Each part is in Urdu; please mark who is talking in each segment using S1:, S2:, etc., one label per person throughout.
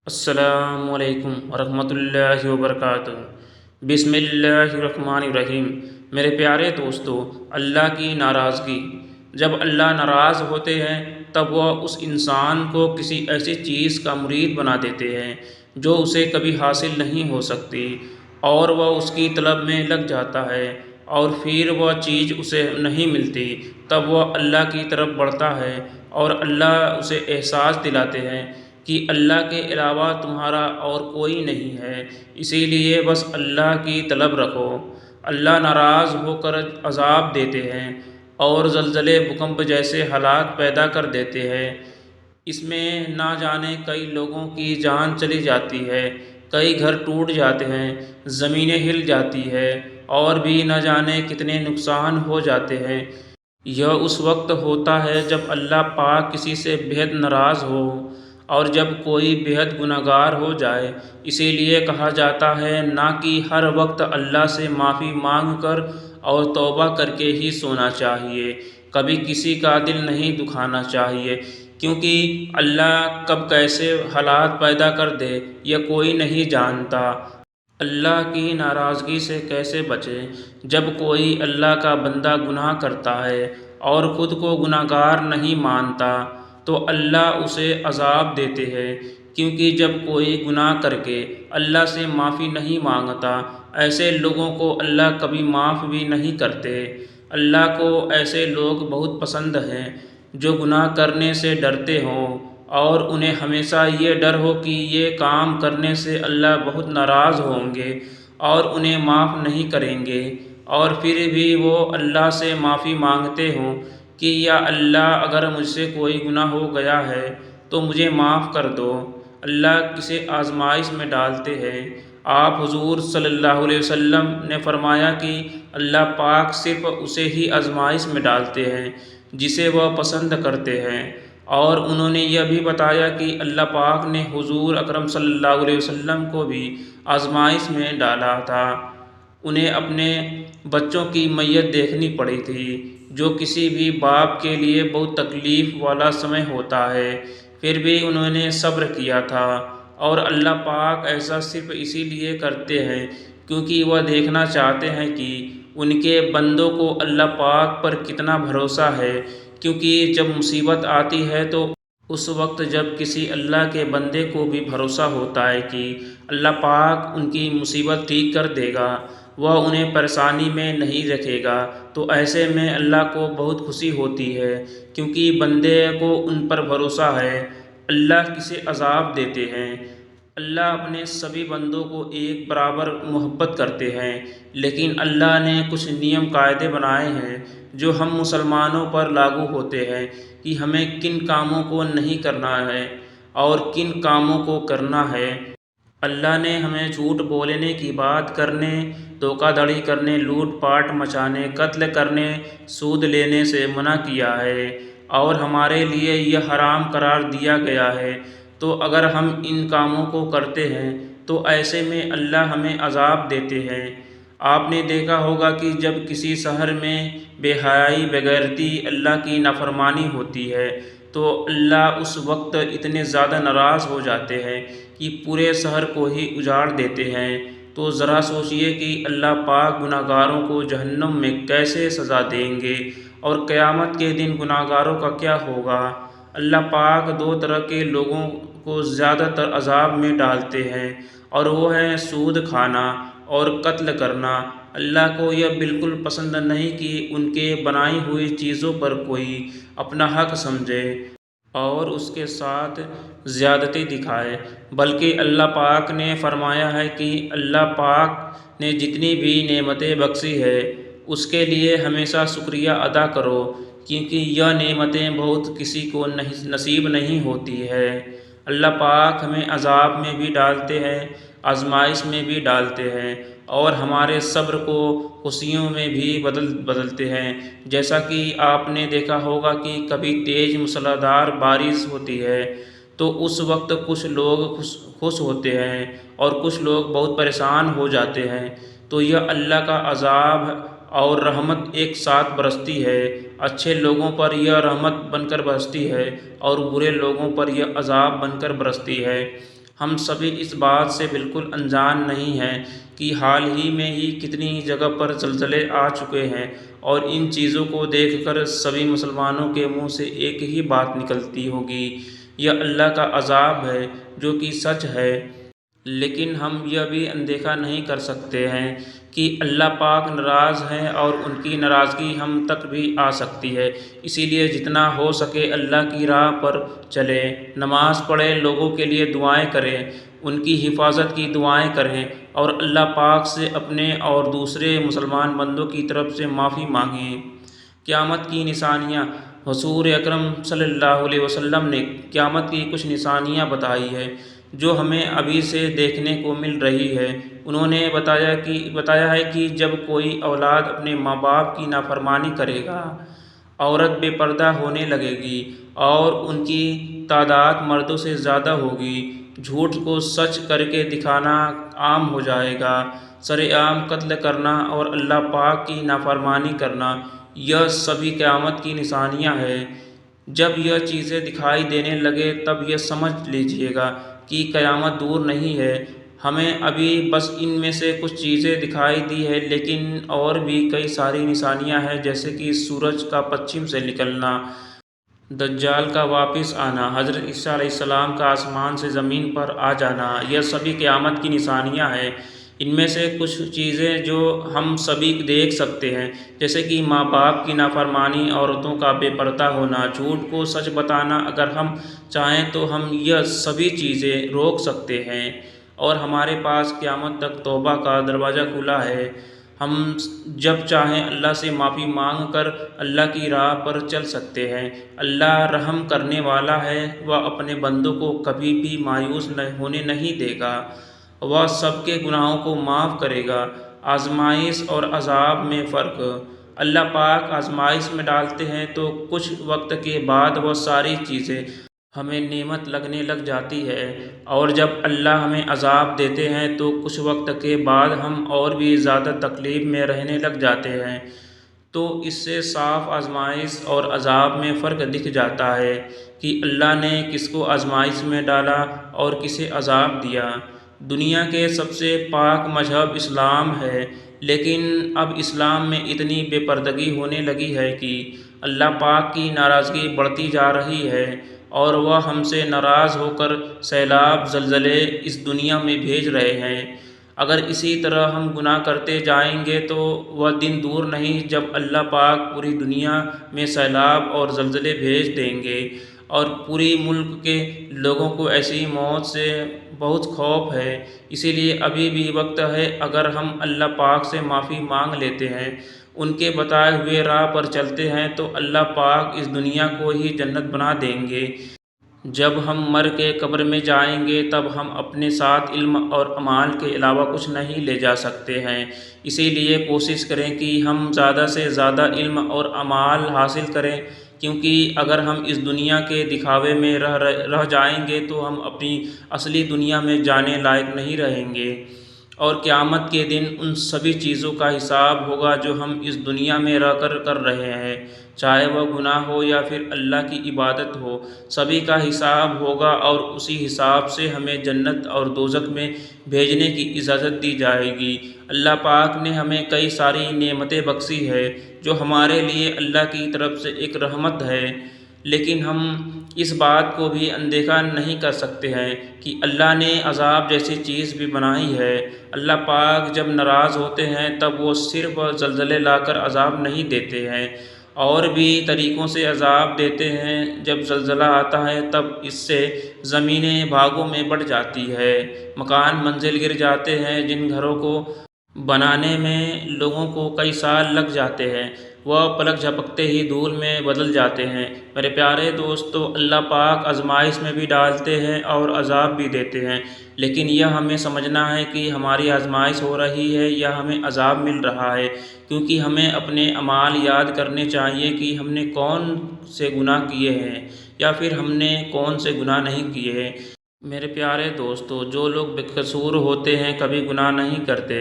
S1: السلام علیکم ورحمۃ اللہ وبرکاتہ۔ بسم اللہ الرحمن الرحیم۔ میرے پیارے دوستو، اللہ کی ناراضگی۔ جب اللہ ناراض ہوتے ہیں تب وہ اس انسان کو کسی ایسی چیز کا مرید بنا دیتے ہیں جو اسے کبھی حاصل نہیں ہو سکتی، اور وہ اس کی طلب میں لگ جاتا ہے، اور پھر وہ چیز اسے نہیں ملتی۔ تب وہ اللہ کی طرف بڑھتا ہے اور اللہ اسے احساس دلاتے ہیں کہ اللہ کے علاوہ تمہارا اور کوئی نہیں ہے، اسی لیے بس اللہ کی طلب رکھو۔ اللہ ناراض ہو کر عذاب دیتے ہیں اور زلزلے، بھوکمپ جیسے حالات پیدا کر دیتے ہیں۔ اس میں نہ جانے کئی لوگوں کی جان چلی جاتی ہے، کئی گھر ٹوٹ جاتے ہیں، زمینیں ہل جاتی ہے، اور بھی نہ جانے کتنے نقصان ہو جاتے ہیں۔ یہ اس وقت ہوتا ہے جب اللہ پاک کسی سے بےحد ناراض ہو، اور جب کوئی بےحد گنہگار ہو جائے۔ اسی لیے کہا جاتا ہے نہ کہ ہر وقت اللہ سے معافی مانگ کر اور توبہ کر کے ہی سونا چاہیے، کبھی کسی کا دل نہیں دکھانا چاہیے، کیونکہ اللہ کب کیسے حالات پیدا کر دے یہ کوئی نہیں جانتا۔ اللہ کی ناراضگی سے کیسے بچیں؟ جب کوئی اللہ کا بندہ گناہ کرتا ہے اور خود کو گنہگار نہیں مانتا تو اللہ اسے عذاب دیتے ہیں، کیونکہ جب کوئی گناہ کر کے اللہ سے معافی نہیں مانگتا، ایسے لوگوں کو اللہ کبھی معاف بھی نہیں کرتے۔ اللہ کو ایسے لوگ بہت پسند ہیں جو گناہ کرنے سے ڈرتے ہوں، اور انہیں ہمیشہ یہ ڈر ہو کہ یہ کام کرنے سے اللہ بہت ناراض ہوں گے اور انہیں معاف نہیں کریں گے، اور پھر بھی وہ اللہ سے معافی مانگتے ہوں کہ یا اللہ اگر مجھ سے کوئی گناہ ہو گیا ہے تو مجھے معاف کر دو۔ اللہ کسے آزمائش میں ڈالتے ہیں؟ آپ حضور صلی اللہ علیہ وسلم نے فرمایا کہ اللہ پاک صرف اسے ہی آزمائش میں ڈالتے ہیں جسے وہ پسند کرتے ہیں، اور انہوں نے یہ بھی بتایا کہ اللہ پاک نے حضور اکرم صلی اللہ علیہ وسلم کو بھی آزمائش میں ڈالا تھا۔ انہیں اپنے بچوں کی میت دیکھنی پڑی تھی، جو کسی بھی باپ کے لیے بہت تکلیف والا سمے ہوتا ہے، پھر بھی انہوں نے صبر کیا تھا، اور اللہ پاک ایسا صرف اسی لیے کرتے ہیں کیونکہ وہ دیکھنا چاہتے ہیں کہ ان کے بندوں کو اللہ پاک پر کتنا بھروسہ ہے، کیونکہ جب مصیبت آتی ہے تو اس وقت جب کسی اللہ کے بندے کو بھی بھروسہ ہوتا ہے کہ اللہ پاک ان کی مصیبت ٹھیک کر دے گا، وہ انہیں پریشانی میں نہیں رکھے گا، تو ایسے میں اللہ کو بہت خوشی ہوتی ہے، کیونکہ بندے کو ان پر بھروسہ ہے۔ اللہ کسے عذاب دیتے ہیں؟ اللہ اپنے سبھی بندوں کو ایک برابر محبت کرتے ہیں، لیکن اللہ نے کچھ نیم قاعدے بنائے ہیں جو ہم مسلمانوں پر لاگو ہوتے ہیں کہ ہمیں کن کاموں کو نہیں کرنا ہے اور کن کاموں کو کرنا ہے۔ اللہ نے ہمیں جھوٹ بولنے کی بات کرنے، دھوکہ دھڑی کرنے، لوٹ پاٹ مچانے، قتل کرنے، سود لینے سے منع کیا ہے، اور ہمارے لیے یہ حرام قرار دیا گیا ہے۔ تو اگر ہم ان کاموں کو کرتے ہیں تو ایسے میں اللہ ہمیں عذاب دیتے ہیں۔ آپ نے دیکھا ہوگا کہ جب کسی شہر میں بے حیائی، بے غیرتی، اللہ کی نافرمانی ہوتی ہے تو اللہ اس وقت اتنے زیادہ ناراض ہو جاتے ہیں کہ پورے شہر کو ہی اجاڑ دیتے ہیں۔ تو ذرا سوچئے کہ اللہ پاک گناہ گاروں کو جہنم میں کیسے سزا دیں گے، اور قیامت کے دن گناہ گاروں کا کیا ہوگا۔ اللہ پاک دو طرح کے لوگوں کو زیادہ تر عذاب میں ڈالتے ہیں، اور وہ ہیں سود کھانا اور قتل کرنا۔ اللہ کو یہ بالکل پسند نہیں کہ ان کے بنائی ہوئی چیزوں پر کوئی اپنا حق سمجھے اور اس کے ساتھ زیادتی دکھائے، بلکہ اللہ پاک نے فرمایا ہے کہ اللہ پاک نے جتنی بھی نعمتیں بخشی ہے اس کے لیے ہمیشہ شکریہ ادا کرو، کیونکہ یہ نعمتیں بہت کسی کو نصیب نہیں ہوتی ہے۔ اللہ پاک ہمیں عذاب میں بھی ڈالتے ہیں، آزمائش میں بھی ڈالتے ہیں، اور ہمارے صبر کو خوشیوں میں بھی بدلتے ہیں۔ جیسا کہ آپ نے دیکھا ہوگا کہ کبھی تیز موسلا دھار بارش ہوتی ہے تو اس وقت کچھ لوگ خوش ہوتے ہیں اور کچھ لوگ بہت پریشان ہو جاتے ہیں، تو یہ اللہ کا عذاب اور رحمت ایک ساتھ برستی ہے۔ اچھے لوگوں پر یہ رحمت بن کر برستی ہے اور برے لوگوں پر یہ عذاب بن کر برستی ہے۔ ہم سبھی اس بات سے بالکل انجان نہیں ہیں کہ حال ہی میں ہی کتنی جگہ پر زلزلے آ چکے ہیں، اور ان چیزوں کو دیکھ کر سبھی مسلمانوں کے منہ سے ایک ہی بات نکلتی ہوگی، یہ اللہ کا عذاب ہے، جو کہ سچ ہے۔ لیکن ہم یہ بھی اندیکھا نہیں کر سکتے ہیں کہ اللہ پاک ناراض ہیں اور ان کی ناراضگی ہم تک بھی آ سکتی ہے۔ اسی لیے جتنا ہو سکے اللہ کی راہ پر چلیں، نماز پڑھیں، لوگوں کے لیے دعائیں کریں، ان کی حفاظت کی دعائیں کریں، اور اللہ پاک سے اپنے اور دوسرے مسلمان بندوں کی طرف سے معافی مانگیں۔ قیامت کی نشانیاں۔ حضور اکرم صلی اللہ علیہ وسلم نے قیامت کی کچھ نشانیاں بتائی ہیں جو ہمیں ابھی سے دیکھنے کو مل رہی ہے۔ انہوں نے بتایا ہے کہ جب کوئی اولاد اپنے ماں باپ کی نافرمانی کرے گا، عورت بے پردہ ہونے لگے گی اور ان کی تعداد مردوں سے زیادہ ہوگی، جھوٹ کو سچ کر کے دکھانا عام ہو جائے گا، سرِ عام قتل کرنا اور اللہ پاک کی نافرمانی کرنا، یہ سبھی قیامت کی نشانیاں ہیں۔ جب یہ چیزیں دکھائی دینے لگے تب یہ سمجھ لیجیے گا کہ قیامت دور نہیں ہے۔ ہمیں ابھی بس ان میں سے کچھ چیزیں دکھائی دی ہیں، لیکن اور بھی کئی ساری نشانیاں ہیں، جیسے کہ سورج کا پچھم سے نکلنا، دجال کا واپس آنا، حضرت عیسیٰ علیہ السلام کا آسمان سے زمین پر آ جانا، یہ سبھی قیامت کی نشانیاں ہیں۔ ان میں سے کچھ چیزیں جو ہم سبھی دیکھ سکتے ہیں، جیسے کہ ماں باپ کی نافرمانی، عورتوں کا بے پردہ ہونا، جھوٹ کو سچ بتانا۔ اگر ہم چاہیں تو ہم یہ سبھی چیزیں روک سکتے ہیں، اور ہمارے پاس قیامت تک توبہ کا دروازہ کھلا ہے۔ ہم جب چاہیں اللہ سے معافی مانگ کر اللہ کی راہ پر چل سکتے ہیں۔ اللہ رحم کرنے والا ہے، وہ اپنے بندوں کو کبھی بھی مایوس ہونے نہیں دے گا، وہ سب کے گناہوں کو معاف کرے گا۔ آزمائش اور عذاب میں فرق۔ اللہ پاک آزمائش میں ڈالتے ہیں تو کچھ وقت کے بعد وہ ساری چیزیں ہمیں نعمت لگنے لگ جاتی ہے، اور جب اللہ ہمیں عذاب دیتے ہیں تو کچھ وقت کے بعد ہم اور بھی زیادہ تکلیف میں رہنے لگ جاتے ہیں۔ تو اس سے صاف آزمائش اور عذاب میں فرق دکھ جاتا ہے کہ اللہ نے کس کو آزمائش میں ڈالا اور کسے عذاب دیا۔ دنیا کے سب سے پاک مذہب اسلام ہے، لیکن اب اسلام میں اتنی بے پردگی ہونے لگی ہے کہ اللہ پاک کی ناراضگی بڑھتی جا رہی ہے، اور وہ ہم سے ناراض ہو کر سیلاب زلزلے اس دنیا میں بھیج رہے ہیں۔ اگر اسی طرح ہم گناہ کرتے جائیں گے تو وہ دن دور نہیں جب اللہ پاک پوری دنیا میں سیلاب اور زلزلے بھیج دیں گے، اور پوری ملک کے لوگوں کو ایسی موت سے بہت خوف ہے۔ اسی لیے ابھی بھی وقت ہے، اگر ہم اللہ پاک سے معافی مانگ لیتے ہیں، ان کے بتائے ہوئے راہ پر چلتے ہیں، تو اللہ پاک اس دنیا کو ہی جنت بنا دیں گے۔ جب ہم مر کے قبر میں جائیں گے تب ہم اپنے ساتھ علم اور اعمال کے علاوہ کچھ نہیں لے جا سکتے ہیں۔ اسی لیے کوشش کریں کہ ہم زیادہ سے زیادہ علم اور اعمال حاصل کریں، کیونکہ اگر ہم اس دنیا کے دکھاوے میں رہ جائیں گے تو ہم اپنی اصلی دنیا میں جانے لائق نہیں رہیں گے، اور قیامت کے دن ان سبھی چیزوں کا حساب ہوگا جو ہم اس دنیا میں رہ کر رہے ہیں، چاہے وہ گناہ ہو یا پھر اللہ کی عبادت ہو، سبھی کا حساب ہوگا، اور اسی حساب سے ہمیں جنت اور دوزخ میں بھیجنے کی اجازت دی جائے گی۔ اللہ پاک نے ہمیں کئی ساری نعمتیں بخشی ہے جو ہمارے لیے اللہ کی طرف سے ایک رحمت ہے، لیکن ہم اس بات کو بھی اندیکھا نہیں کر سکتے ہیں کہ اللہ نے عذاب جیسی چیز بھی بنائی ہے۔ اللہ پاک جب ناراض ہوتے ہیں تب وہ صرف زلزلے لا کر عذاب نہیں دیتے ہیں، اور بھی طریقوں سے عذاب دیتے ہیں۔ جب زلزلہ آتا ہے تب اس سے زمینیں بھاگوں میں بٹ جاتی ہے، مکان منزل گر جاتے ہیں، جن گھروں کو بنانے میں لوگوں کو کئی سال لگ جاتے ہیں، وہ پلک جھپکتے ہی دھول میں بدل جاتے ہیں۔ میرے پیارے دوستو، اللہ پاک آزمائش میں بھی ڈالتے ہیں اور عذاب بھی دیتے ہیں، لیکن یہ ہمیں سمجھنا ہے کہ ہماری آزمائش ہو رہی ہے یا ہمیں عذاب مل رہا ہے، کیونکہ ہمیں اپنے اعمال یاد کرنے چاہیے کہ ہم نے کون سے گناہ کیے ہیں یا پھر ہم نے کون سے گناہ نہیں کیے ہیں۔ میرے پیارے دوستو، جو لوگ بے قصور ہوتے ہیں کبھی گناہ نہیں کرتے،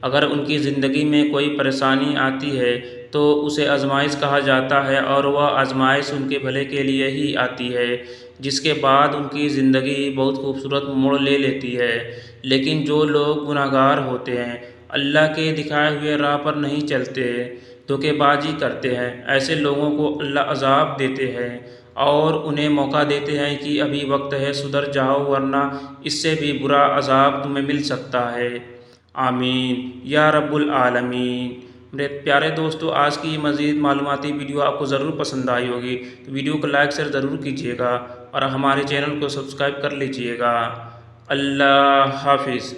S1: اگر ان کی زندگی میں کوئی پریشانی آتی ہے تو اسے آزمائش کہا جاتا ہے، اور وہ آزمائش ان کے بھلے کے لیے ہی آتی ہے۔ جس کے بعد ان کی زندگی بہت خوبصورت موڑ لے لیتی ہے۔ لیکن جو لوگ گناہ گار ہوتے ہیں، اللہ کے دکھائے ہوئے راہ پر نہیں چلتے، دھوکے بازی کرتے ہیں، ایسے لوگوں کو اللہ عذاب دیتے ہیں اور انہیں موقع دیتے ہیں کہ ابھی وقت ہے، سدھر جاؤ ورنہ اس سے بھی برا عذاب تمہیں مل سکتا ہے۔ آمین یا رب العالمین۔ میرے پیارے دوستو، آج کی مزید معلوماتی ویڈیو آپ کو ضرور پسند آئی ہوگی، تو ویڈیو کو لائک شیئر ضرور کیجیے گا اور ہمارے چینل کو سبسکرائب کر لیجیے گا۔ اللہ حافظ۔